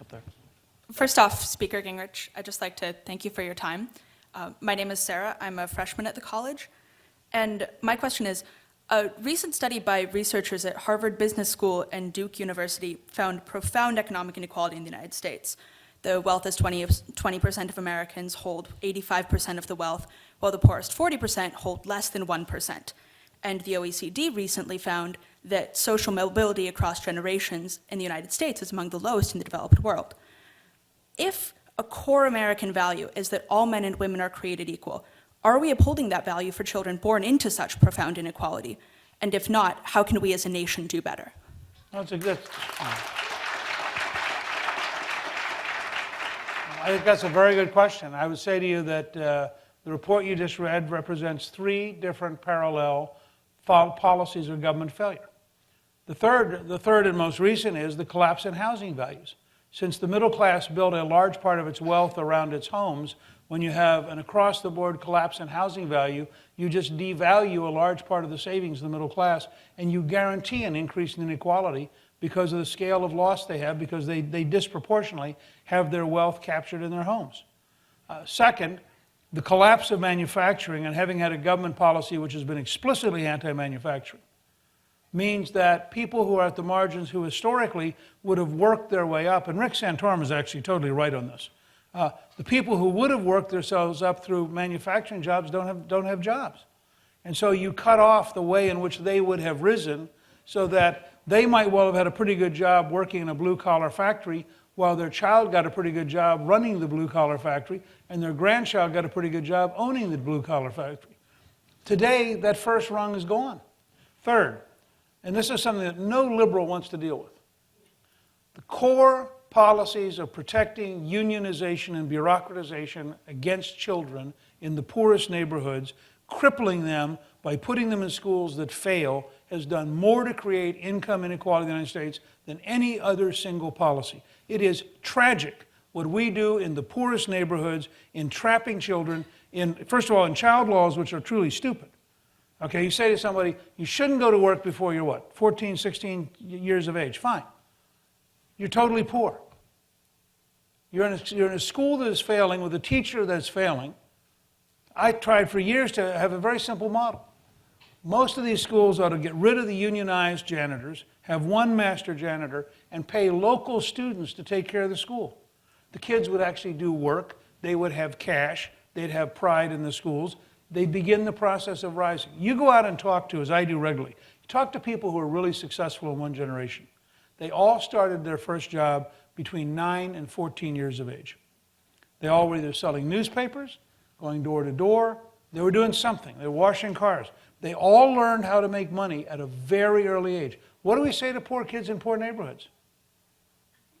there. First off, Speaker Gingrich, I'd just like to thank you for your time. My name is Sarah. I'm a freshman at the college. And my question is, a recent study by researchers at Harvard Business School and Duke University found profound economic inequality in the United States. The wealthiest 20% of Americans hold 85% of the wealth, while the poorest 40% hold less than 1%. And the OECD recently found that social mobility across generations in the United States is among the lowest in the developed world. If a core American value is that all men and women are created equal, are we upholding that value for children born into such profound inequality? And if not, how can we as a nation do better? That's a good. I think that's a very good question. I would say to you that the report you just read represents 3 different parallel policies of government failure. The third and most recent is the collapse in housing values. Since the middle class built a large part of its wealth around its homes, when you have an across-the-board collapse in housing value, you just devalue a large part of the savings of the middle class, and you guarantee an increase in inequality because of the scale of loss they have, because they disproportionately have their wealth captured in their homes. Second, the collapse of manufacturing, and having had a government policy which has been explicitly anti-manufacturing, means that people who are at the margins, who historically would have worked their way up, and Rick Santorum is actually totally right on this, the people who would have worked themselves up through manufacturing jobs don't have jobs. And so you cut off the way in which they would have risen, so that they might well have had a pretty good job working in a blue-collar factory, while their child got a pretty good job running the blue-collar factory, and their grandchild got a pretty good job owning the blue-collar factory. Today, that first rung is gone. Third, and this is something that no liberal wants to deal with, the core policies of protecting unionization and bureaucratization against children in the poorest neighborhoods, crippling them by putting them in schools that fail, has done more to create income inequality in the United States than any other single policy. It is tragic what we do in the poorest neighborhoods in trapping children in, first of all, in child laws which are truly stupid. Okay, you say to somebody, you shouldn't go to work before you're what, 14, 16 years of age. Fine. You're totally poor. You're in a school that is failing with a teacher that's failing. I tried for years to have a very simple model. Most of these schools ought to get rid of the unionized janitors, have one master janitor, and pay local students to take care of the school. The kids would actually do work. They would have cash. They'd have pride in the schools. They'd begin the process of rising. You go out and talk to, as I do regularly, talk to people who are really successful in one generation. They all started their first job between 9 and 14 years of age. They all were either selling newspapers, going door to door. They were doing something. They were washing cars. They all learned how to make money at a very early age. What do we say to poor kids in poor neighborhoods?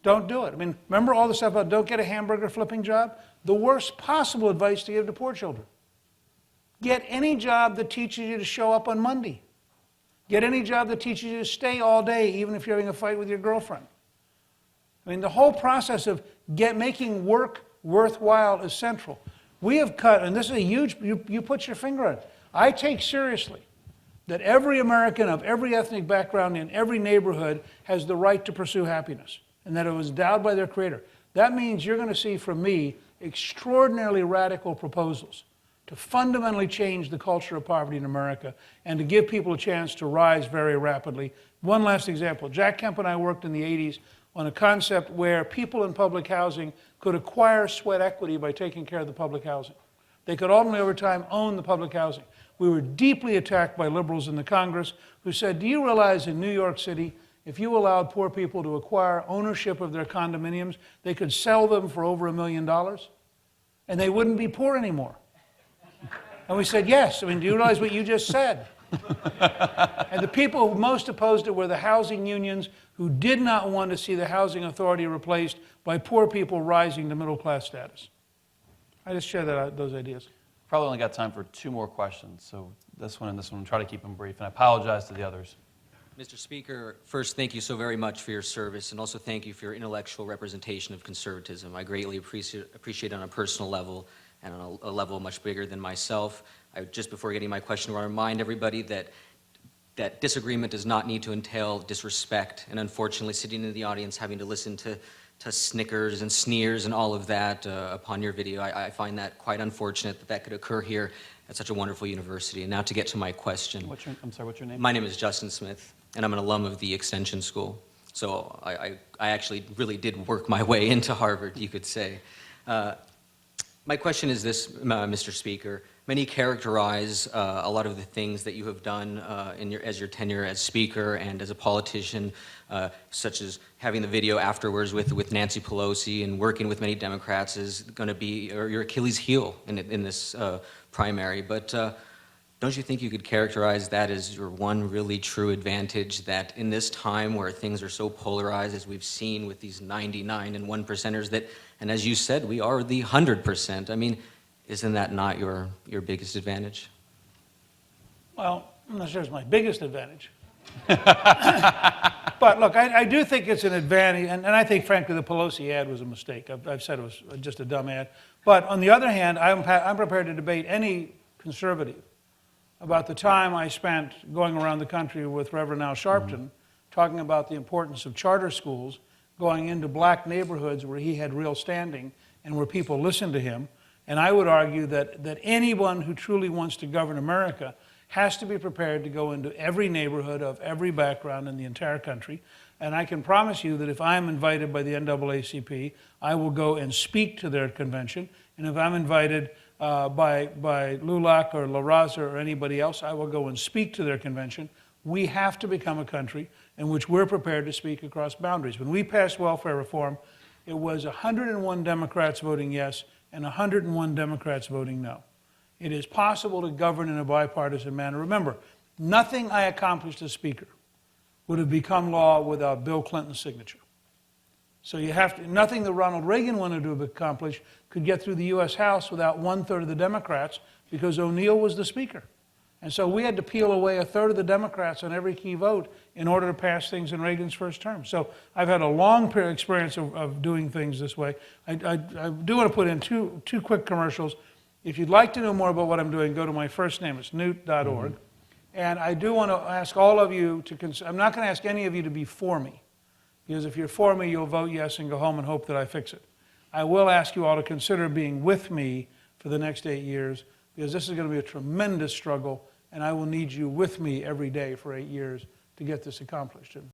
Don't do it. I mean, remember all the stuff about don't get a hamburger flipping job? The worst possible advice to give to poor children. Get any job that teaches you to show up on Monday. Get any job that teaches you to stay all day, even if you're having a fight with your girlfriend. I mean, the whole process of making work worthwhile is central. We have cut, and this is a huge, you put your finger on it. I take seriously that every American of every ethnic background in every neighborhood has the right to pursue happiness, and that it was endowed by their Creator. That means you're going to see from me extraordinarily radical proposals to fundamentally change the culture of poverty in America and to give people a chance to rise very rapidly. One last example. Jack Kemp and I worked in the 80s on a concept where people in public housing could acquire sweat equity by taking care of the public housing. They could ultimately, over time, own the public housing. We were deeply attacked by liberals in the Congress who said, do you realize in New York City, if you allowed poor people to acquire ownership of their condominiums, they could sell them for over $1 million, and they wouldn't be poor anymore? And we said, yes. I mean, do you realize what you just said? And the people who most opposed it were the housing unions who did not want to see the housing authority replaced by poor people rising to middle-class status. I just share those ideas. Probably only got time for 2 more questions, so this one and this one, try to keep them brief, and I apologize to the others. Mr. Speaker, first, thank you so very much for your service, and also thank you for your intellectual representation of conservatism. I greatly appreciate it on a personal level and on a level much bigger than myself. Just before getting my question, I want to remind everybody that that disagreement does not need to entail disrespect. And unfortunately, sitting in the audience, having to listen to snickers and sneers and all of that upon your video, I find that quite unfortunate that that could occur here at such a wonderful university. And now to get to my question. I'm sorry, what's your name? My name is Justin Smith, and I'm an alum of the Extension School. So I actually really did work my way into Harvard, you could say. My question is this, Mr. Speaker. Many characterize a lot of the things that you have done as your tenure as Speaker and as a politician, such as having the video afterwards with Nancy Pelosi and working with many Democrats is going to be your Achilles heel in this primary. But don't you think you could characterize that as your one really true advantage, that in this time where things are so polarized, as we've seen with these 99 and 1%ers, that, and as you said, we are the 100%. I mean, isn't that not your biggest advantage? Well, I'm not sure it's my biggest advantage. But look, I do think it's an advantage, and I think, frankly, the Pelosi ad was a mistake. I've said it was just a dumb ad. But on the other hand, I'm prepared to debate any conservative about the time I spent going around the country with Reverend Al Sharpton, talking about the importance of charter schools, going into black neighborhoods where he had real standing and where people listened to him. And I would argue that anyone who truly wants to govern America has to be prepared to go into every neighborhood of every background in the entire country. And I can promise you that if I'm invited by the NAACP, I will go and speak to their convention. And if I'm invited by LULAC or La Raza or anybody else, I will go and speak to their convention. We have to become a country in which we're prepared to speak across boundaries. When we passed welfare reform, it was 101 Democrats voting yes and 101 Democrats voting no. It is possible to govern in a bipartisan manner. Remember, nothing I accomplished as Speaker would have become law without Bill Clinton's signature. So you have to, nothing that Ronald Reagan wanted to accomplish could get through the U.S. House without 1/3 of the Democrats, because O'Neill was the Speaker. And so we had to peel away 1/3 of the Democrats on every key vote in order to pass things in Reagan's first term. So I've had a long experience of doing things this way. I do want to put in two quick commercials. If you'd like to know more about what I'm doing, go to my first name. It's newt.org. And I do want to ask all of you to consider, I'm not going to ask any of you to be for me, because if you're for me, you'll vote yes and go home and hope that I fix it. I will ask you all to consider being with me for the next 8 years, because this is going to be a tremendous struggle, and I will need you with me every day for 8 years to get this accomplished.